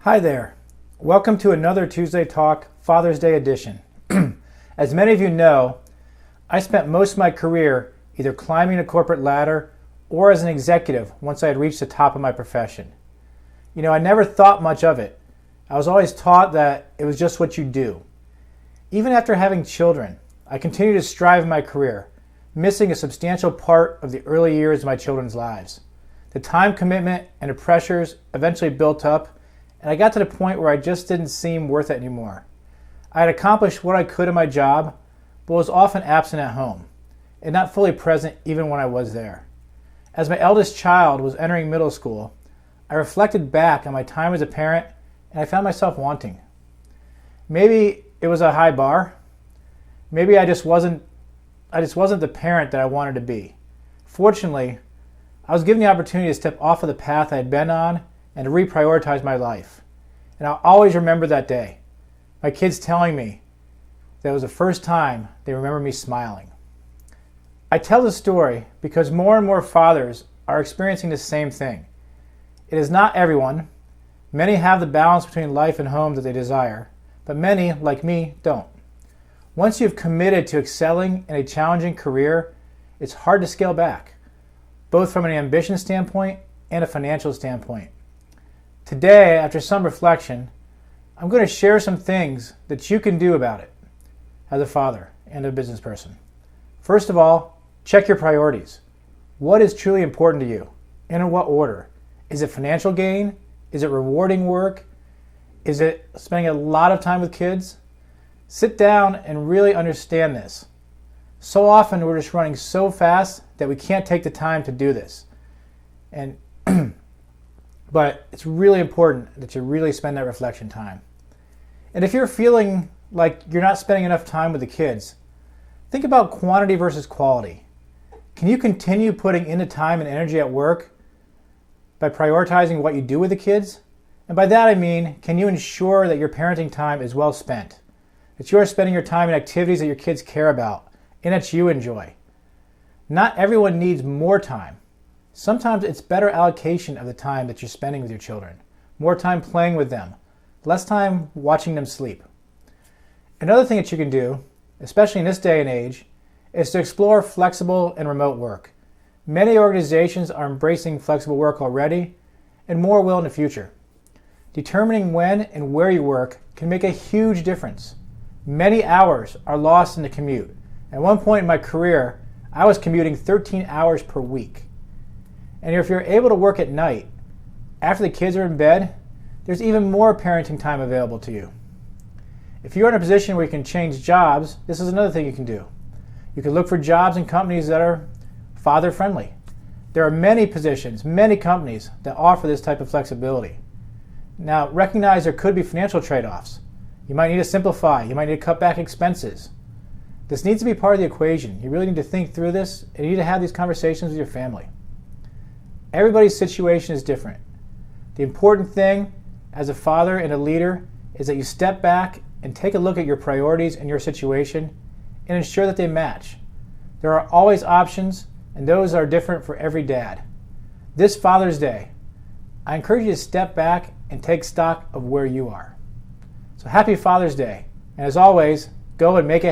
Hi there. Welcome to another Tuesday Talk Father's Day edition. As many of you know, I spent most of my career either climbing a corporate ladder or as an executive once I had reached the top of my profession. I never thought much of it. I was always taught that it was just what you do. Even after having children, I continued to strive in my career, missing a substantial part of the early years of my children's lives. The time commitment and the pressures eventually built up, and I got to the point where I just didn't seem worth it anymore. I had accomplished what I could in my job, but was often absent at home, and not fully present even when I was there. As my eldest child was entering middle school, I reflected back on my time as a parent, and I found myself wanting. Maybe it was a high bar. Maybe I just wasn't the parent that I wanted to be. Fortunately, I was given the opportunity to step off of the path I had been on and to reprioritize my life. And I'll always remember that day. My kids telling me that it was the first time they remember me smiling. I tell this story because more and more fathers are experiencing the same thing. It is not everyone. Many have the balance between life and home that they desire, but many, like me, don't. Once you've committed to excelling in a challenging career, it's hard to scale back, both from an ambition standpoint and a financial standpoint. Today, after some reflection, I'm going to share some things that you can do about it as a father and a business person. First of all, check your priorities. What is truly important to you, and in what order? Is it financial gain? Is it rewarding work? Is it spending a lot of time with kids? Sit down and really understand this. So often we're just running so fast that we can't take the time to do this. But it's really important that you really spend that reflection time. And if you're feeling like you're not spending enough time with the kids, think about quantity versus quality. Can you continue putting in the time and energy at work by prioritizing what you do with the kids? And by that I mean, can you ensure that your parenting time is well spent? That you are spending your time in activities that your kids care about and that you enjoy? Not everyone needs more time. Sometimes it's better allocation of the time that you're spending with your children. More time playing with them. Less time watching them sleep. Another thing that you can do, especially in this day and age, is to explore flexible and remote work. Many organizations are embracing flexible work already, and more will in the future. Determining when and where you work can make a huge difference. Many hours are lost in the commute. At one point in my career, I was commuting 13 hours per week. And if you're able to work at night, after the kids are in bed, there's even more parenting time available to you. If you're in a position where you can change jobs, this is another thing you can do. You can look for jobs in companies that are father-friendly. There are many positions, many companies that offer this type of flexibility. Now, recognize there could be financial trade-offs. You might need to simplify. You might need to cut back expenses. This needs to be part of the equation. You really need to think through this, and you need to have these conversations with your family. Everybody's situation is different. The important thing as a father and a leader is that you step back and take a look at your priorities and your situation and ensure that they match. There are always options, and those are different for every dad. This Father's Day, I encourage you to step back and take stock of where you are. So happy Father's Day, and as always, go and make it happen.